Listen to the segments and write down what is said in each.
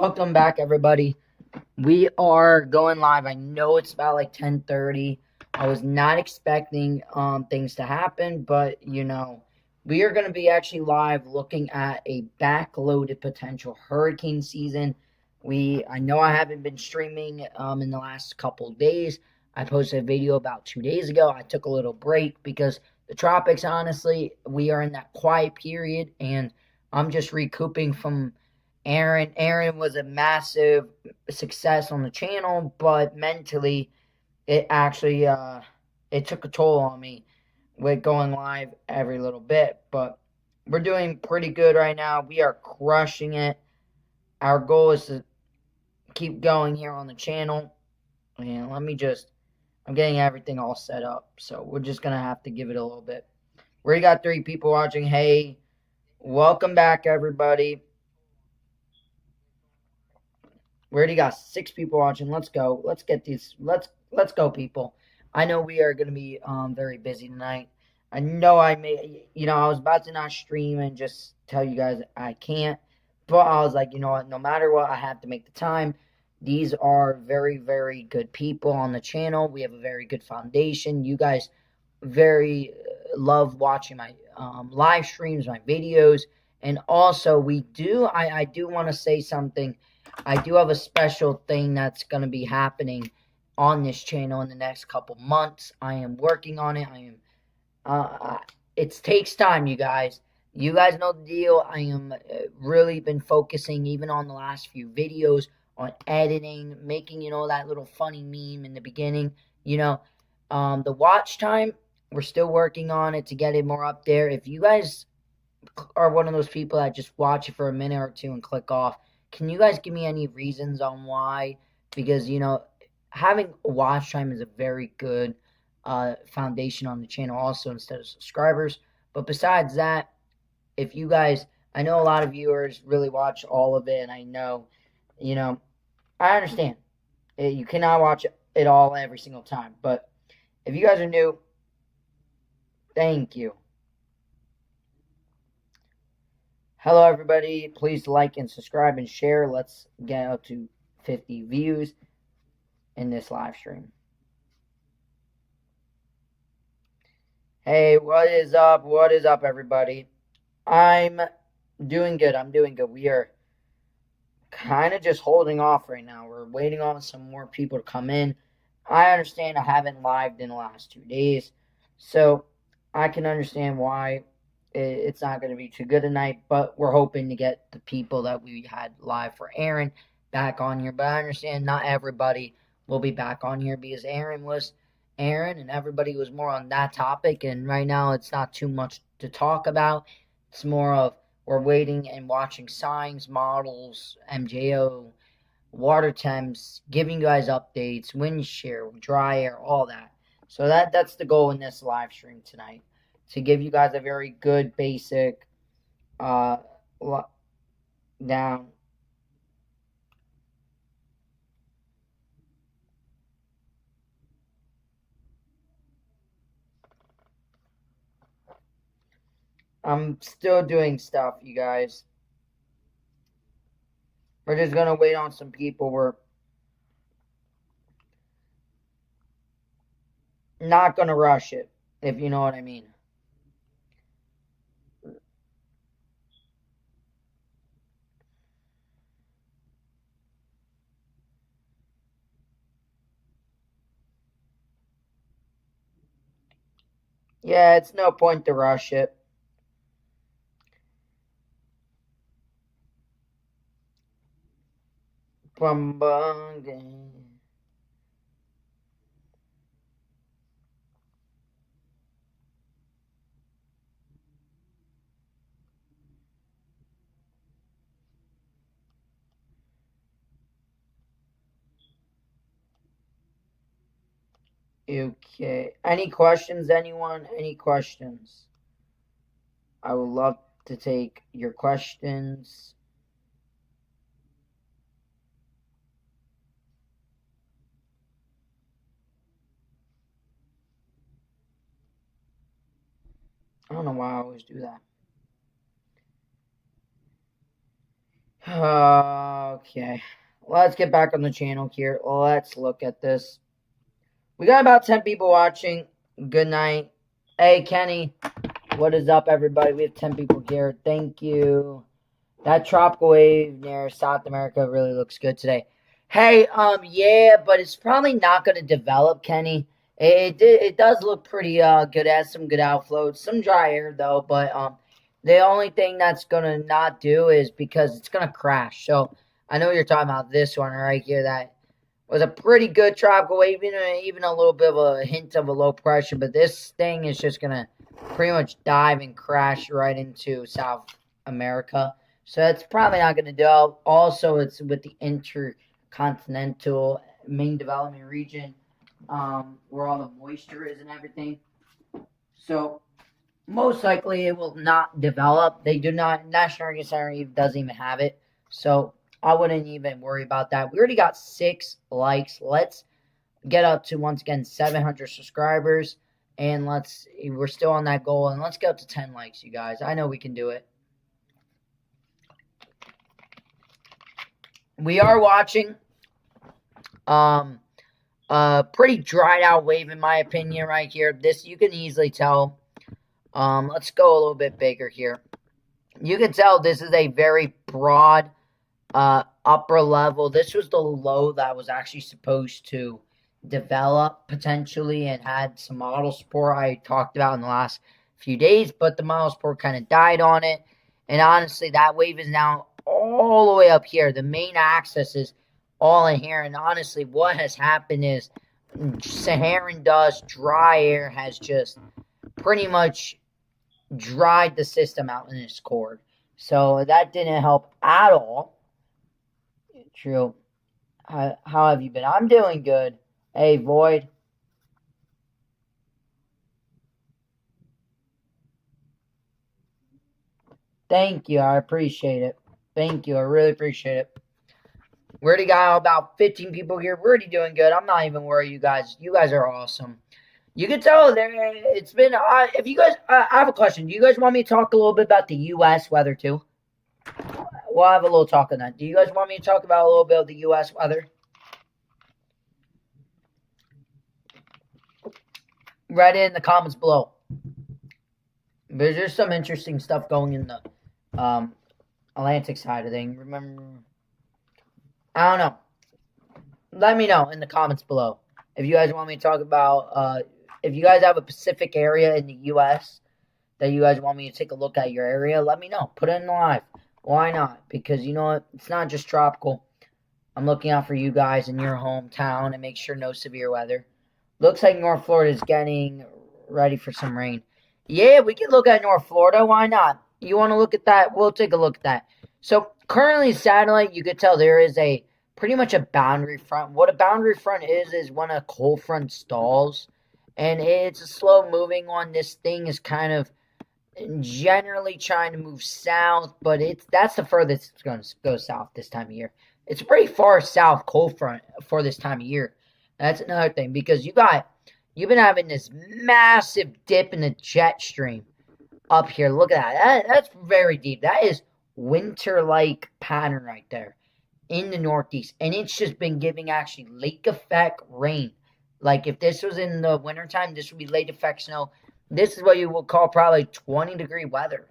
Welcome back, everybody. We are going live. I know it's about like 10:30. I was not expecting things to happen, but we are going to be actually live looking at a backloaded potential hurricane season. I know I haven't been streaming in the last couple of days. I posted a video about 2 days ago. I took a little break because the tropics, honestly, we are in that quiet period, and I'm just recouping from Erin was a massive success on the channel, but mentally, it actually it took a toll on me with going live every little bit. But we're doing pretty good right now. We are crushing it. Our goal is to keep going here on the channel. And I'm getting everything all set up, so we're just gonna have to give it a little bit. We already got 3 people watching. Hey, welcome back, everybody. We already got 6 people watching. Let's go. Let's get these. Let's go, people. I know we are going to be very busy tonight. I know I was about to not stream and just tell you guys I can't. But I was like, you know what? No matter what, I have to make the time. These are very, very good people on the channel. We have a very good foundation. You guys very love watching my live streams, my videos. And also, I do want to say something. I do have a special thing that's going to be happening on this channel in the next couple months. I am working on it. It takes time, you guys. You guys know the deal. I am really been focusing, even on the last few videos, on editing, making, that little funny meme in the beginning. The watch time, we're still working on it to get it more up there. If you guys are one of those people that just watch it for a minute or two and click off, can you guys give me any reasons on why? Because, having a watch time is a very good foundation on the channel also instead of subscribers. But besides that, if you guys, I know a lot of viewers really watch all of it, and I know, I understand. You cannot watch it all every single time. But if you guys are new, thank you. Hello, everybody. Please like and subscribe and share. Let's get up to 50 views in this live stream. Hey, what is up? What is up, everybody? I'm doing good. We are kind of just holding off right now. We're waiting on some more people to come in. I understand I haven't lived in the last 2 days, so I can understand why it's not going to be too good tonight, but we're hoping to get the people that we had live for Erin back on here. But I understand not everybody will be back on here because Erin and everybody was more on that topic, and right now it's not too much to talk about. It's more of we're waiting and watching signs, models, MJO, water temps, giving you guys updates, wind shear, dry air, all that. So that's the goal in this live stream tonight, to give you guys a very good basic down. I'm still doing stuff, you guys. We're just going to wait on some people. We're not going to rush it, if you know what I mean. Yeah, it's no point to rush it. Okay. Any questions, anyone? Any questions? I would love to take your questions. I don't know why I always do that. Okay. Let's get back on the channel here. Let's look at this. We got about 10 people watching. Good night. Hey, Kenny. What is up, everybody? We have 10 people here. Thank you. That tropical wave near South America really looks good today. Hey, yeah, but it's probably not going to develop, Kenny. It does look pretty good. It has some good outflows, some dry air though. But the only thing that's going to not do is because it's going to crash. So I know you're talking about this one right here. That was a pretty good tropical wave, even a little bit of a hint of a low pressure. But this thing is just going to pretty much dive and crash right into South America. So that's probably not going to do. Also, it's with the intercontinental main development region, where all the moisture is and everything. So most likely it will not develop. They do not. National Hurricane Center doesn't even have it. So I wouldn't even worry about that. We already got 6 likes. Let's get up to, once again, 700 subscribers. And we're still on that goal. And let's get up to 10 likes, you guys. I know we can do it. We are watching a pretty dried out wave, in my opinion, right here. This, you can easily tell. Let's go a little bit bigger here. You can tell this is a very broad upper level. This was the low that was actually supposed to develop potentially and had some model support I talked about in the last few days, but the model support kind of died on it. And honestly, that wave is now all the way up here. The main axis is all in here. And honestly, what has happened is Saharan dust, dry air has just pretty much dried the system out in its core. So that didn't help at all. True. How have you been? I'm doing good. Hey, Void. Thank you. I appreciate it. Thank you. I really appreciate it. We already got about 15 people here. We're already doing good. I'm not even worried, you guys. You guys are awesome. You can tell it's been. If you guys, I have a question. Do you guys want me to talk a little bit about the U.S. weather too? We'll have a little talk on that. Do you guys want me to talk about a little bit of the U.S. weather? Write it in the comments below. There's just some interesting stuff going in the Atlantic side of things. Remember, I don't know. Let me know in the comments below if you guys want me to talk about. If you guys have a Pacific area in the U.S. that you guys want me to take a look at your area, let me know. Put it in live. Why not? Because you know what? It's not just tropical. I'm looking out for you guys in your hometown and make sure no severe weather. Looks like North Florida is getting ready for some rain. Yeah, we can look at North Florida. Why not? You want to look at that? We'll take a look at that. So currently satellite, you could tell there is pretty much a boundary front. What a boundary front is when a cold front stalls. And it's a slow moving one. This thing is kind of generally trying to move south, but that's the furthest it's going to go south this time of year. It's a pretty far south cold front for this time of year. That's another thing, because you've been having this massive dip in the jet stream up here. Look at that. That's very deep. That is winter-like pattern right there in the Northeast. And it's just been giving actually lake effect rain. Like if this was in the wintertime, this would be late effect snow. This is what you would call probably 20-degree weather.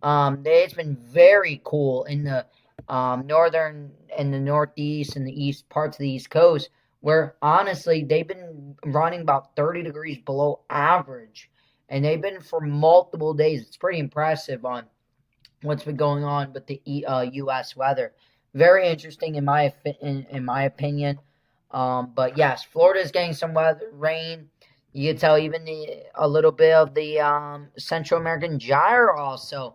It's been very cool in the northern and the Northeast and the east parts of the East Coast, where honestly they've been running about 30 degrees below average, and they've been for multiple days. It's pretty impressive on what's been going on with the U.S. weather. Very interesting in my opinion. But yes, Florida is getting some rain. You can tell even a little bit of the Central American gyre also.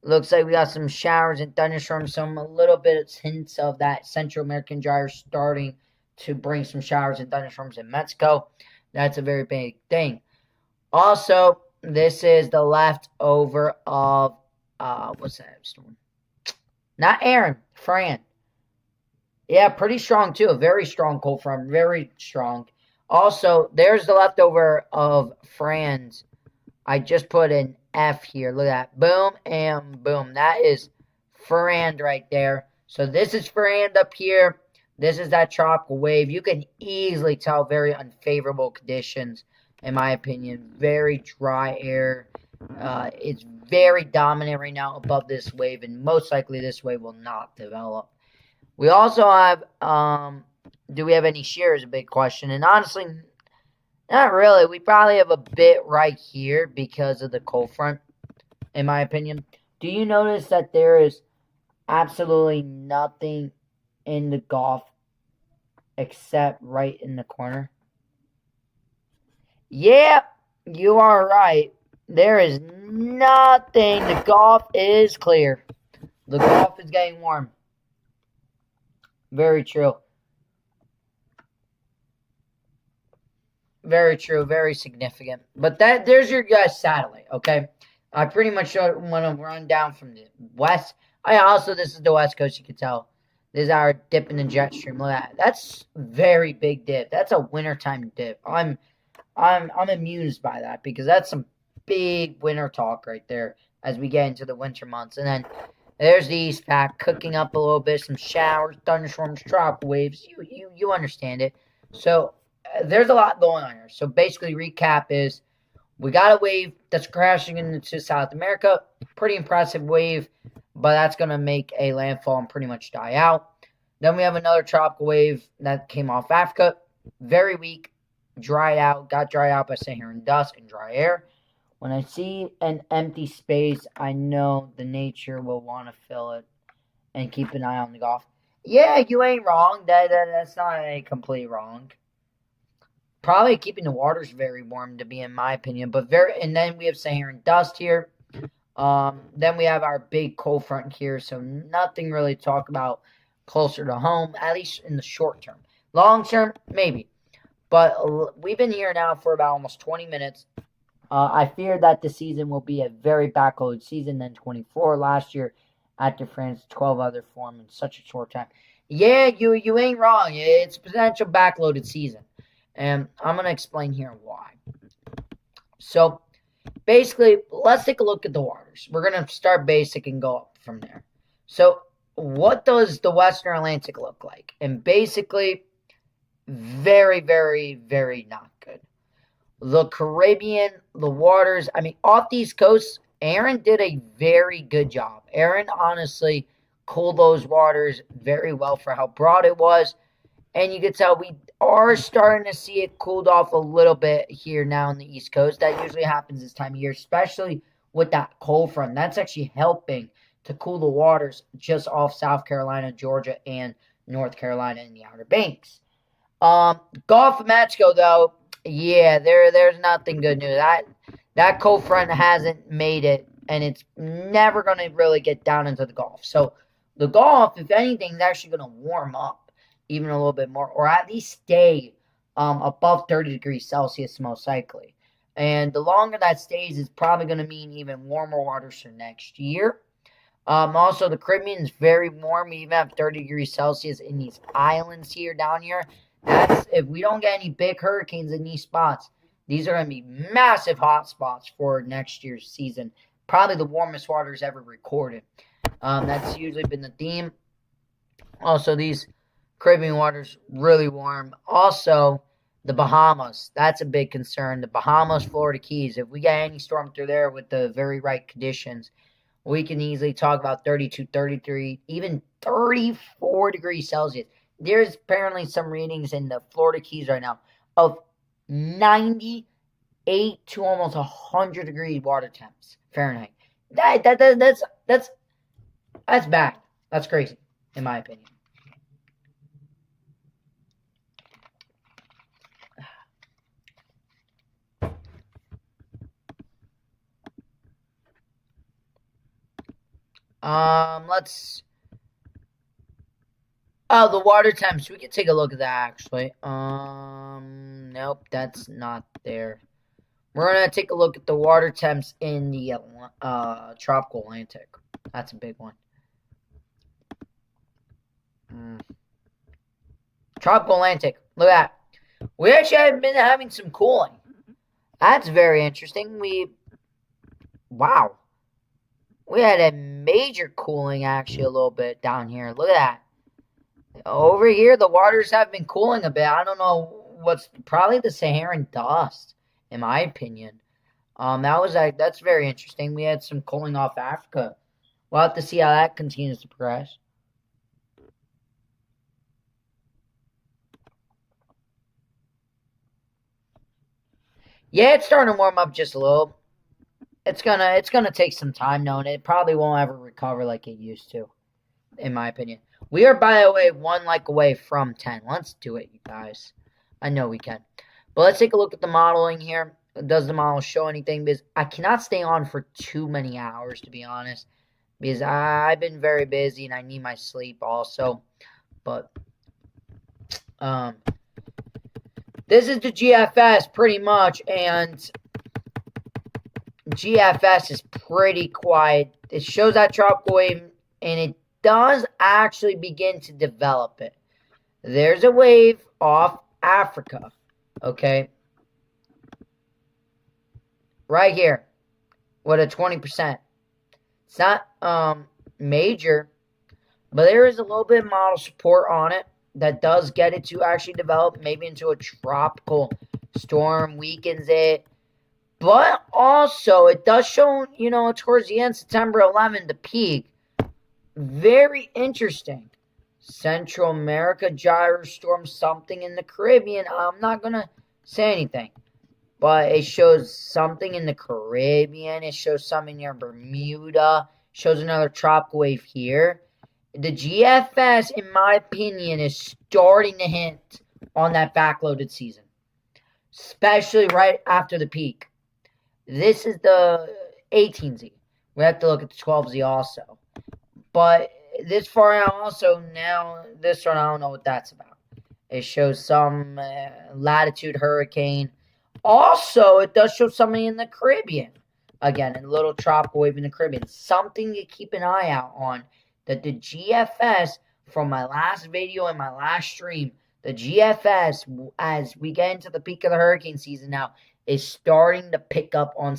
Looks like we got some showers and thunderstorms, a little bit of hints of that Central American gyre starting to bring some showers and thunderstorms in Mexico. That's a very big thing. Also, this is the leftover of, what's that storm? Not Erin, Ferrand. Yeah, pretty strong too. A very strong cold front. Very strong. Also, there's the leftover of Ferrand. I just put an F here. Look at that. Boom and boom. That is Ferrand right there. So this is Ferrand up here. This is that tropical wave. You can easily tell very unfavorable conditions, in my opinion. Very dry air. It's very dominant right now above this wave, and most likely this wave will not develop. We also have, do we have any shear is a big question, and honestly, not really. We probably have a bit right here because of the cold front, in my opinion. Do you notice that there is absolutely nothing in the Gulf except right in the corner? Yeah, you are right. There is nothing. The Gulf is clear. The Gulf is getting warm. Very true. Very true. Very significant. But there's your guys' satellite, okay? I pretty much want to run down from the west. This is the west coast, you can tell. This is our dip in the jet stream. Look at that. That's very big dip. That's a wintertime dip. I'm amused by that because that's some big winter talk right there as we get into the winter months. And then there's the east pack cooking up a little bit, some showers, thunderstorms, tropical waves. You understand it. So there's a lot going on here. So basically, recap is we got a wave that's crashing into South America. Pretty impressive wave, but that's going to make a landfall and pretty much die out. Then we have another tropical wave that came off Africa. Very weak, dried out, got dried out by Saharan dust and dry air. When I see an empty space, I know the nature will want to fill it and keep an eye on the Gulf. Yeah, you ain't wrong. That's not a complete wrong. Probably keeping the waters very warm, to be in my opinion. And then we have Saharan dust here. Then we have our big cold front here, so nothing really to talk about closer to home, at least in the short term. Long term, maybe. But we've been here now for about almost 20 minutes. I fear that the season will be a very backloaded season than 24 last year after France 12 other form in such a short time. Yeah, you ain't wrong. It's a potential backloaded season. And I'm going to explain here why. So, basically, let's take a look at the waters. We're going to start basic and go up from there. So, what does the Western Atlantic look like? And basically, very, very, very not good. The Caribbean, the waters, off these coasts, Erin did a very good job. Erin honestly cooled those waters very well for how broad it was. And you can tell we are starting to see it cooled off a little bit here now on the East Coast. That usually happens this time of year, especially with that cold front. That's actually helping to cool the waters just off South Carolina, Georgia, and North Carolina in the Outer Banks. Gulf of Mexico, though, yeah, there's nothing good news. That cold front hasn't made it, and it's never going to really get down into the Gulf. So the Gulf, if anything, is actually going to warm up even a little bit more, or at least stay above 30 degrees Celsius most likely. And the longer that stays is probably going to mean even warmer waters for next year. Also, the Caribbean is very warm. We even have 30 degrees Celsius in these islands here, down here. That's if we don't get any big hurricanes in these spots. These are going to be massive hot spots for next year's season. Probably the warmest waters ever recorded. That's usually been the theme. Also, these Caribbean waters really warm. Also, the Bahamas. That's a big concern. The Bahamas, Florida Keys. If we get any storm through there with the very right conditions, we can easily talk about 32, 33, even 34 degrees Celsius. There's apparently some readings in the Florida Keys right now of 98 to almost 100 degree water temps Fahrenheit. That's bad. That's crazy, in my opinion. The water temps. We can take a look at that, actually. Nope, that's not there. We're going to take a look at the water temps in the tropical Atlantic. That's a big one. Tropical Atlantic. Look at that. We actually have been having some cooling. That's very interesting. Wow. We had a major cooling actually a little bit down here. Look at that. Over here, the waters have been cooling a bit. I don't know what's probably the Saharan dust, in my opinion. That's very interesting. We had some cooling off Africa. We'll have to see how that continues to progress. Yeah, it's starting to warm up just a little. It's gonna take some time, though, and it probably won't ever recover like it used to, in my opinion. We are, by the way, 1 like away from 10. Let's do it, you guys. I know we can. But let's take a look at the modeling here. Does the model show anything? Because I cannot stay on for too many hours, to be honest. Because I've been very busy and I need my sleep also. But this is the GFS pretty much, and GFS is pretty quiet. It shows that tropical wave, and it does actually begin to develop it. There's a wave off Africa, okay? Right here, with a 20%. It's not major, but there is a little bit of model support on it that does get it to actually develop maybe into a tropical storm, weakens it. But also, it does show, you know, towards the end, September 11th, the peak. Very interesting. Central America, gyrostorm, something in the Caribbean. I'm not going to say anything. But it shows something in the Caribbean. It shows something near Bermuda. It shows another tropical wave here. The GFS, in my opinion, is starting to hint on that backloaded season. Especially right after the peak. This is the 18Z. We have to look at the 12Z also. But this far out also, now, this one, I don't know what that's about. It shows some latitude hurricane. Also, it does show something in the Caribbean. Again, a little tropical wave in the Caribbean. Something to keep an eye out on. That the GFS, from my last video and my last stream, the GFS, as we get into the peak of the hurricane season now, is starting to pick up on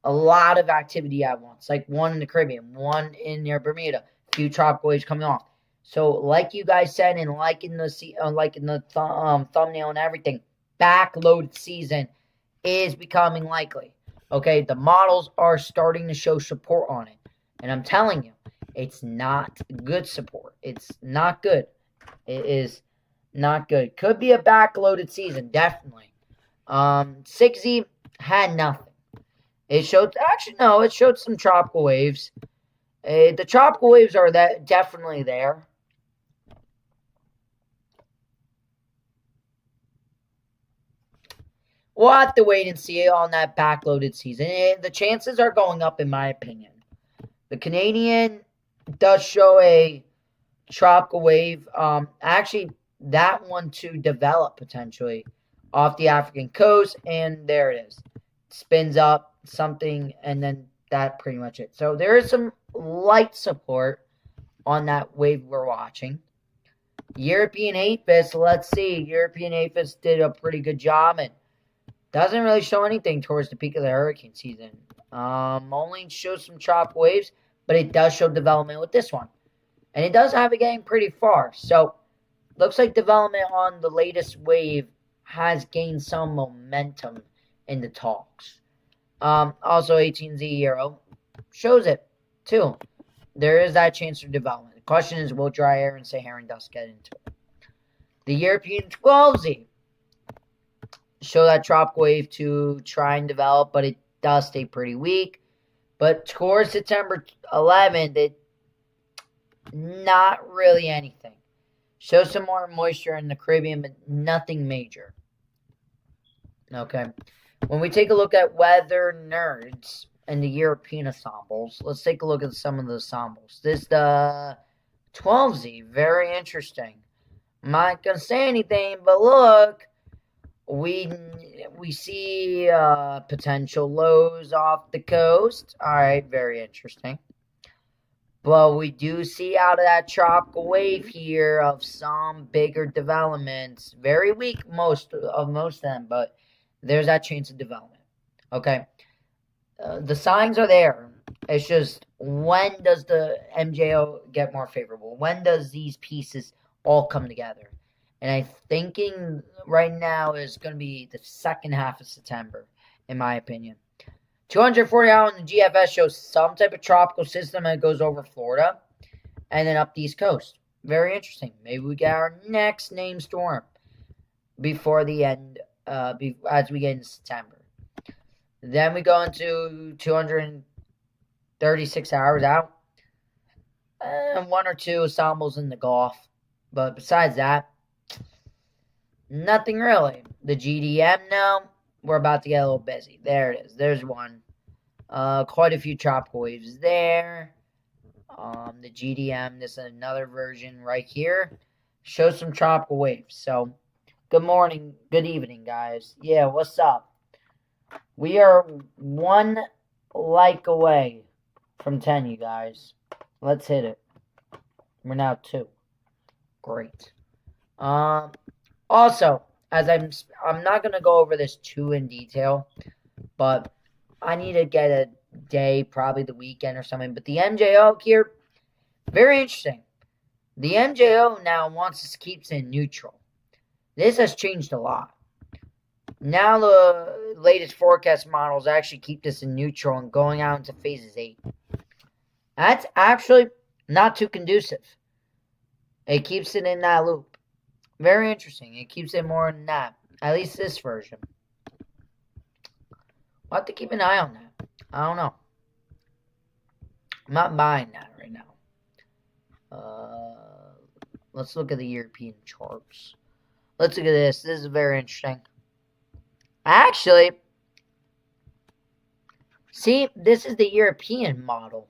a lot of activity at once. Like one in the Caribbean, one in near Bermuda, a few tropical waves coming off. So, like you guys said, and like in the thumbnail and everything, backloaded season is becoming likely. Okay, the models are starting to show support on it. And I'm telling you, it's not good support. It's not good. It is not good. Could be a backloaded season, definitely. 6Z had nothing. It showed, actually, no, it showed some tropical waves. The tropical waves are definitely there. We'll have to wait and see on that backloaded season. The chances are going up, in my opinion. The Canadian does show a tropical wave. Actually, that one to develop potentially off the African coast, and there it is. Spins up something, and then that pretty much it. So there is some light support on that wave we're watching. European APHIS, let's see. European APHIS did a pretty good job and doesn't really show anything towards the peak of the hurricane season. Only shows some tropical waves, but it does show development with this one. And it does have it getting pretty far. So, looks like development on the latest wave has gained some momentum in the talks. Also, 18Z Euro shows it, too. There is that chance for development. The question is, will dry air and Saharan dust get into it? The European 12Z show that tropical wave to try and develop, but it does stay pretty weak. But towards September 11th, it not really anything. Show some more moisture in the Caribbean, but nothing major. Okay. When we take a look at weather nerds and the European ensembles, let's take a look at some of the ensembles. This is the 12Z. Very interesting. I'm not going to say anything, but look. We see potential lows off the coast. All right, very interesting. But we do see out of that tropical wave here of some bigger developments. Very weak, most of them, but there's that chance of development. Okay, the signs are there. It's just, when does the MJO get more favorable? When does these pieces all come together? And I'm thinking right now is going to be the second half of September, in my opinion. 240 out in the GFS shows some type of tropical system that goes over Florida and then up the East Coast. Very interesting. Maybe we get our next named storm before the end, as we get into September. Then we go into 236 hours out, and one or two ensembles in the Gulf. But besides that, nothing really. The GDM now, we're about to get a little busy. There it is. There's one. Quite a few tropical waves there. The GDM, this is another version right here. Shows some tropical waves. So, good morning, good evening, guys. Yeah, what's up? We are 1 like away from 10, you guys. Let's hit it. We're now 2. Great. Also, as I'm not gonna go over this too in detail, but I need to get a day, probably the weekend or something. But the MJO here, very interesting. The MJO now wants us to keep it in neutral. This has changed a lot. Now the latest forecast models actually keep this in neutral and going out into phases 8. That's actually not too conducive. It keeps it in that loop. Very interesting. It keeps it more in that. At least this version. We'll have to keep an eye on that. I don't know. I'm not buying that right now. Let's look at the European charts. Let's look at this. This is very interesting. Actually, see, this is the European model.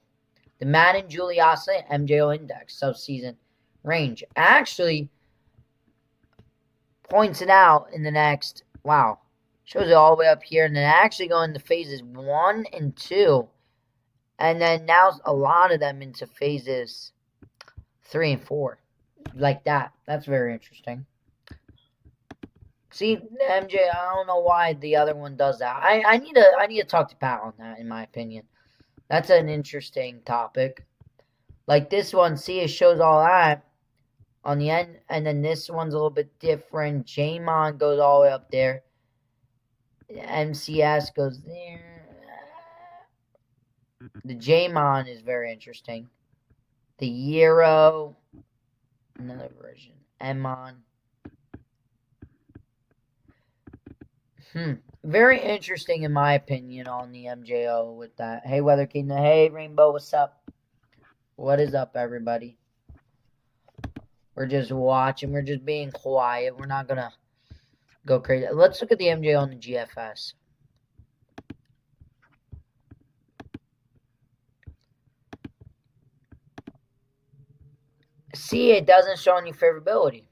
The Madden-Giuliani MJO Index sub-season range. Actually, points it out in the next, wow, shows it all the way up here, and then actually go into phases 1 and 2, and then now a lot of them into phases 3 and 4, like that. That's very interesting. See, MJ, I don't know why the other one does that. I need to talk to Pat on that, in my opinion. That's an interesting topic. Like this one, see, it shows all that on the end, and then this one's a little bit different. JMON goes all the way up there. MCS goes there. The JMON is very interesting. The Euro, another version. MON. Very interesting in my opinion on the MJO with that. Hey, Weather Kingdom. Hey, Rainbow, what's up? What is up, everybody? We're just watching. We're just being quiet. We're not going to go crazy. Let's look at the MJO on the GFS. See, it doesn't show any favorability.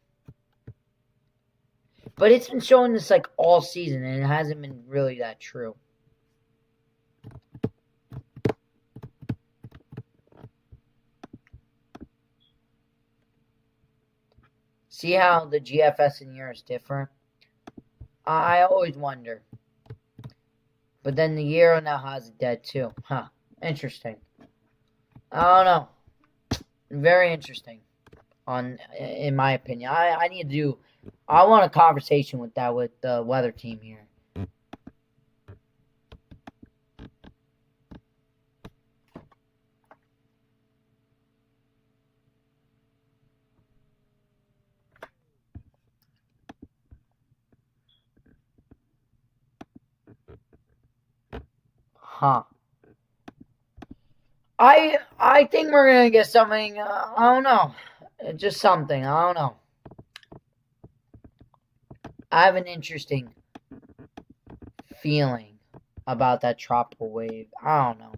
But it's been showing this like all season, and it hasn't been really that true. See how the GFS in here is different? I always wonder. But then the Euro now has it dead too. Huh. Interesting. I don't know. Very interesting. In my opinion. I need to do... I want a conversation with that with the weather team here. Huh. I think we're gonna get something. I don't know. Just something. I don't know. I have an interesting feeling about that tropical wave. I don't know.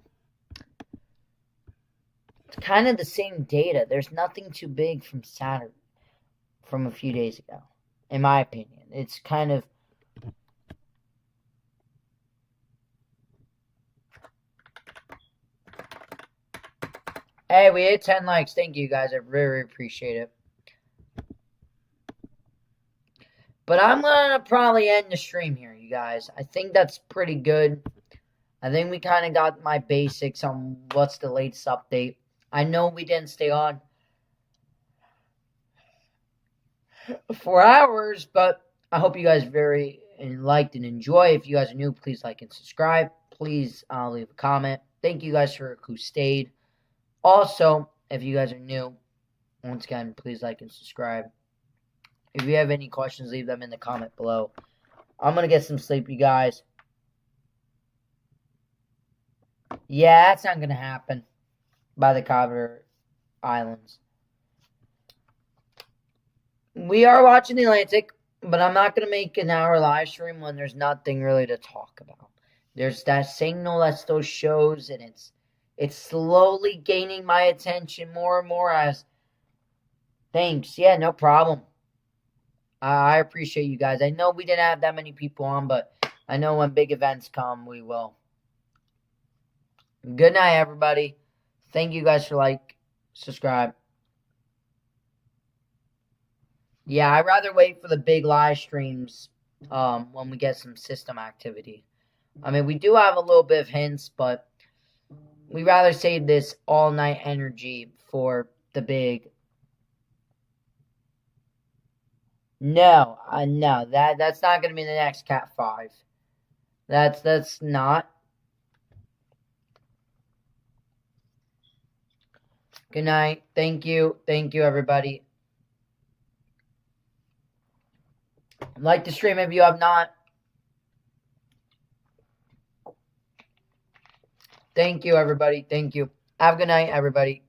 It's kind of the same data. There's nothing too big from Saturn from a few days ago, in my opinion. It's kind of... Hey, we hit 10 likes. Thank you, guys. I really appreciate it. But I'm going to probably end the stream here, you guys. I think that's pretty good. I think we kind of got my basics on what's the latest update. I know we didn't stay on 4 hours, but I hope you guys very liked and enjoy. If you guys are new, please like and subscribe. Please leave a comment. Thank you guys for who stayed. Also, if you guys are new, once again, please like and subscribe. If you have any questions, leave them in the comment below. I'm going to get some sleep, you guys. Yeah, that's not going to happen by the Cover Islands. We are watching the Atlantic, but I'm not going to make an hour live stream when there's nothing really to talk about. There's that signal that still shows, and it's slowly gaining my attention more and more as... Thanks. Yeah, no problem. I appreciate you guys. I know we didn't have that many people on, but I know when big events come, we will. Good night, everybody. Thank you guys for subscribe. Yeah, I'd rather wait for the big live streams when we get some system activity. I mean, we do have a little bit of hints, but we'd rather save this all-night energy for the big... No, no, that's not going to be the next Cat 5. That's not. Good night. Thank you. Thank you, everybody. Like the stream if you have not. Thank you, everybody. Thank you. Have a good night, everybody.